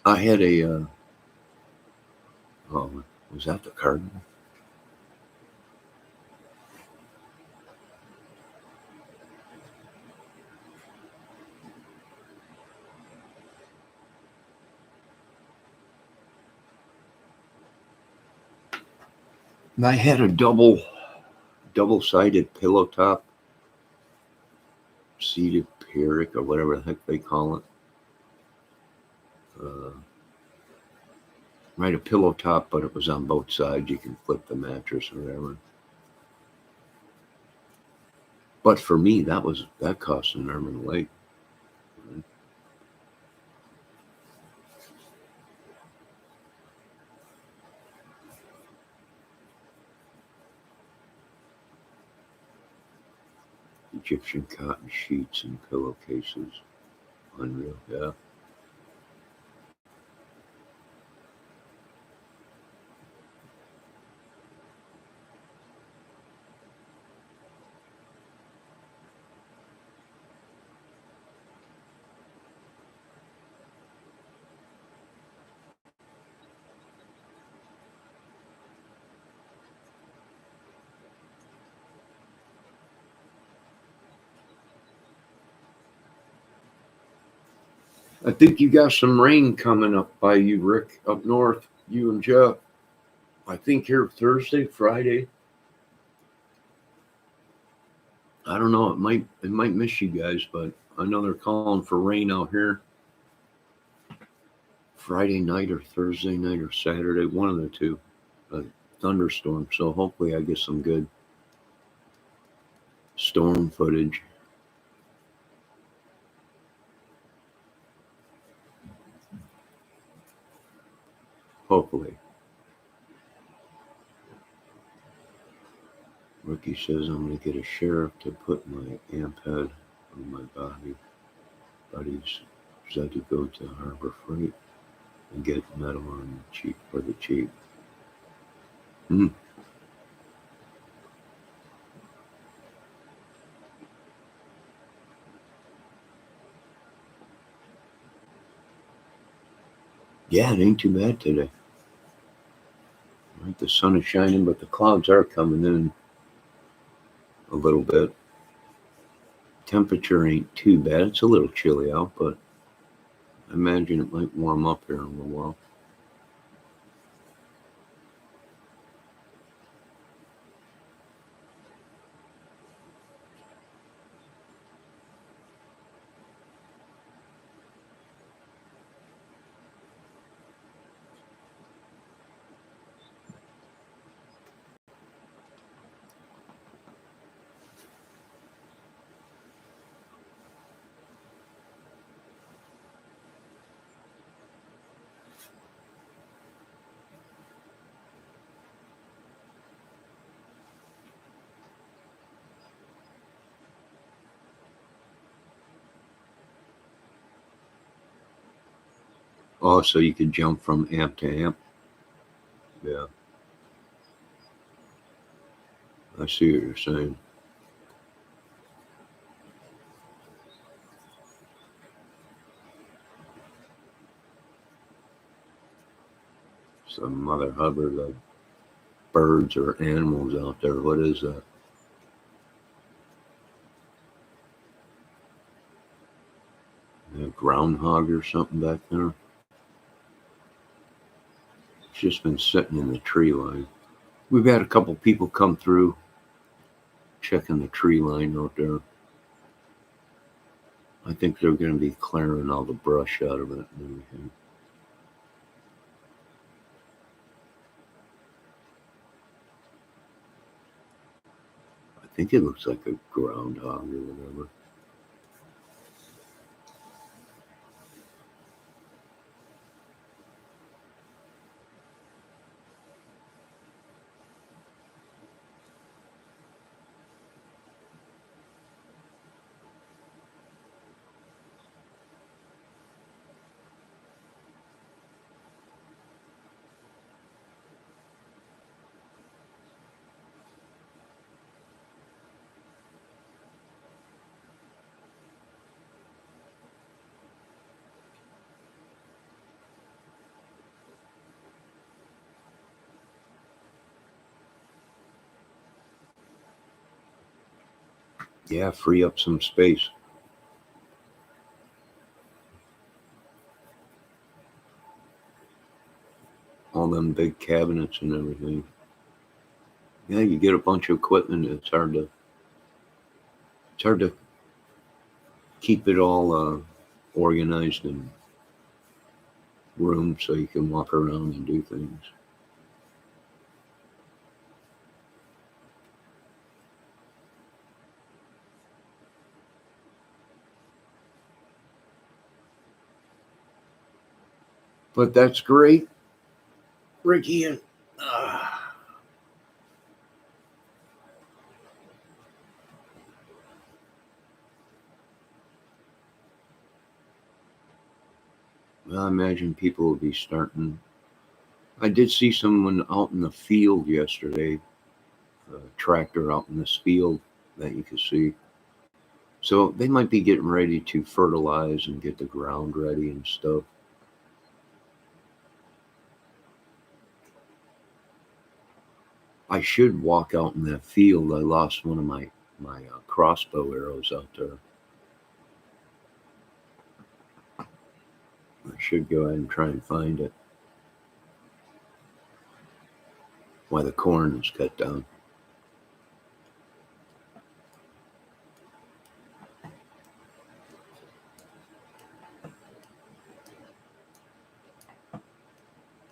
I had a, oh, was that the Cardinal? And I had a double-sided pillow top seated Pyrrhic or whatever the heck they call it. Right, a pillow top, but it was on both sides. You can flip the mattress or whatever. But for me, that cost an arm and a leg. Right? Egyptian cotton sheets and pillowcases. Unreal, yeah. I think you got some rain coming up by you, Rick, up north, you and Jeff. I think here Thursday, Friday. I don't know. It might miss you guys, but I know they're calling for rain out here. Friday night or Thursday night or Saturday, one of the two. A thunderstorm. So hopefully I get some good storm footage. Hopefully. Ricky says I'm going to get a sheriff to put my amp head on my body. Buddies said to go to Harbor Freight and get metal on the cheap for the cheap. Yeah, it ain't too bad today. Right, the sun is shining, but the clouds are coming in a little bit. Temperature ain't too bad. It's a little chilly out, but I imagine it might warm up here in a little while. Oh, so you could jump from amp to amp. Yeah, I see what you're saying. So Mother Hubbard, like birds or animals out there. What is that? A groundhog or something back there? It's just been sitting in the tree line. We've had a couple people come through checking the tree line out there. I think they're going to be clearing all the brush out of it and everything. I think it looks like a groundhog or whatever. Yeah, free up some space. All them big cabinets and everything. Yeah, you get a bunch of equipment. It's hard to keep it all organized in rooms so you can walk around and do things. But that's great, Ricky. And well, I imagine people will be starting. I did see someone out in the field yesterday, a tractor out in this field that you could see. So they might be getting ready to fertilize and get the ground ready and stuff. I should walk out in that field. I lost one of my crossbow arrows out there. I should go ahead and try and find it. Why the corn is cut down.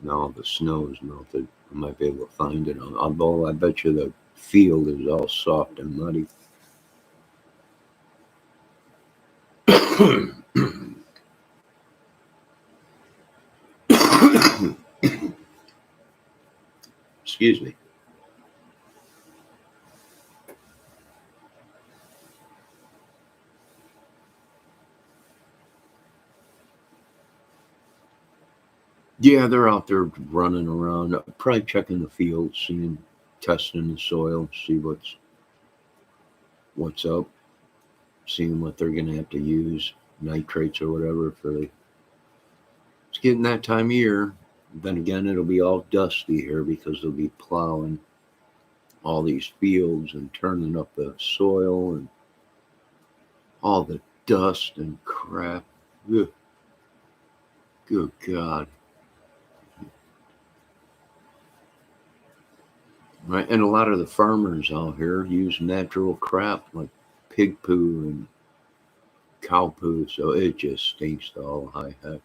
Now the snow is melted. I might be able to find it. Although I bet you the field is all soft and muddy. Excuse me. Yeah, they're out there running around, probably checking the field, testing the soil, see what's up, seeing what they're going to have to use, nitrates or whatever. It's getting that time of year. Then again, it'll be all dusty here because they'll be plowing all these fields and turning up the soil and all the dust and crap. Ugh. Good God. Right, and a lot of the farmers out here use natural crap like pig poo and cow poo, so it just stinks to all high heck.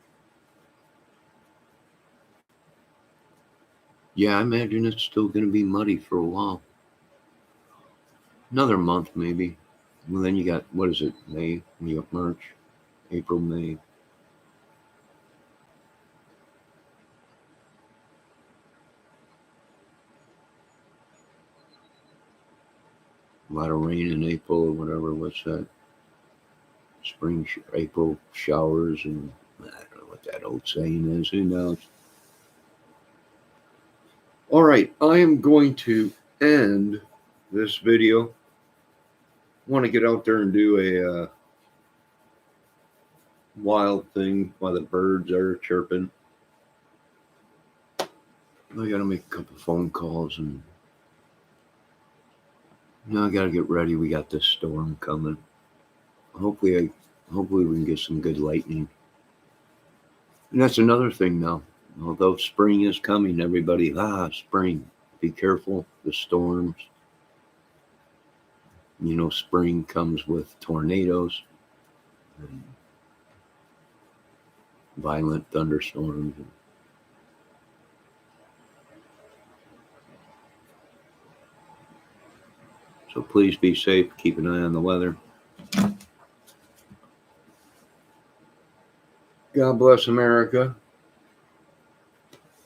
Yeah, I imagine it's still going to be muddy for a while. Another month, maybe. Well, then you got, what is it, May? You got March, April, May. A lot of rain in April or whatever. What's that? April showers, and I don't know what that old saying is. Who knows? All right, I am going to end this video. I want to get out there and do a wild thing while the birds are chirping. I got to make a couple phone calls, and now I got to get ready. We got this storm coming. Hopefully we can get some good lightning. And that's another thing now. Although spring is coming, everybody, spring. Be careful, the storms. You know, spring comes with tornadoes and violent thunderstorms. So please be safe. Keep an eye on the weather. God bless America.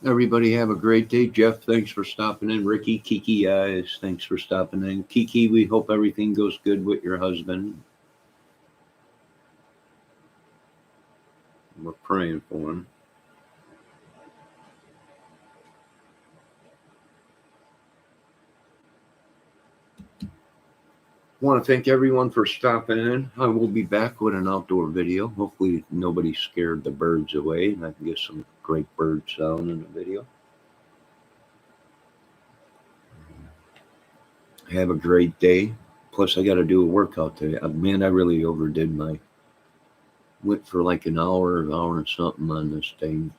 Everybody have a great day. Jeff, thanks for stopping in. Ricky, Kiki Eyes, thanks for stopping in. Kiki, we hope everything goes good with your husband. We're praying for him. I want to thank everyone for stopping in. I will be back with an outdoor video. Hopefully nobody scared the birds away and I can get some great bird sound in the video. Have a great day. Plus I got to do a workout today. Man, I really overdid went for like an hour and something on this dang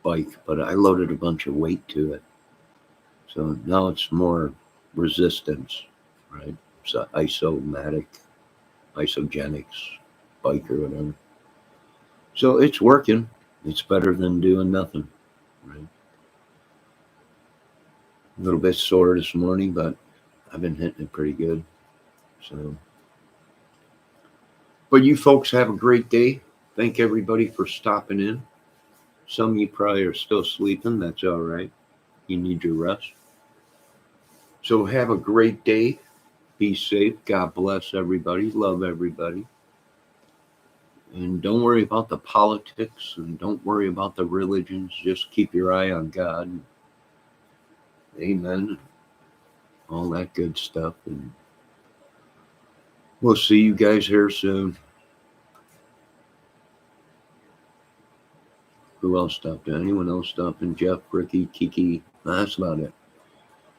bike, but I loaded a bunch of weight to it. So now it's more resistance, right? So isogenics bike or whatever. So it's working. It's better than doing nothing, right? A little bit sore this morning, but I've been hitting it pretty good. So, but you folks have a great day. Thank everybody for stopping in. Some of you probably are still sleeping. That's all right. You need your rest. So have a great day. Be safe. God bless everybody. Love everybody. And don't worry about the politics and don't worry about the religions. Just keep your eye on God. Amen. All that good stuff. And we'll see you guys here soon. Who else stopped in? Anyone else stopped in? Jeff, Ricky, Kiki. That's about it.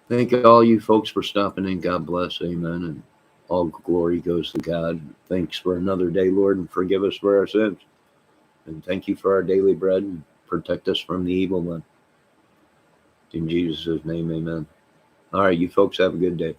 Thank all you folks for stopping in. God bless. Amen. And all glory goes to God. Thanks for another day, Lord, and forgive us for our sins. And thank you for our daily bread, and protect us from the evil one. In Jesus' name, amen. All right, you folks have a good day.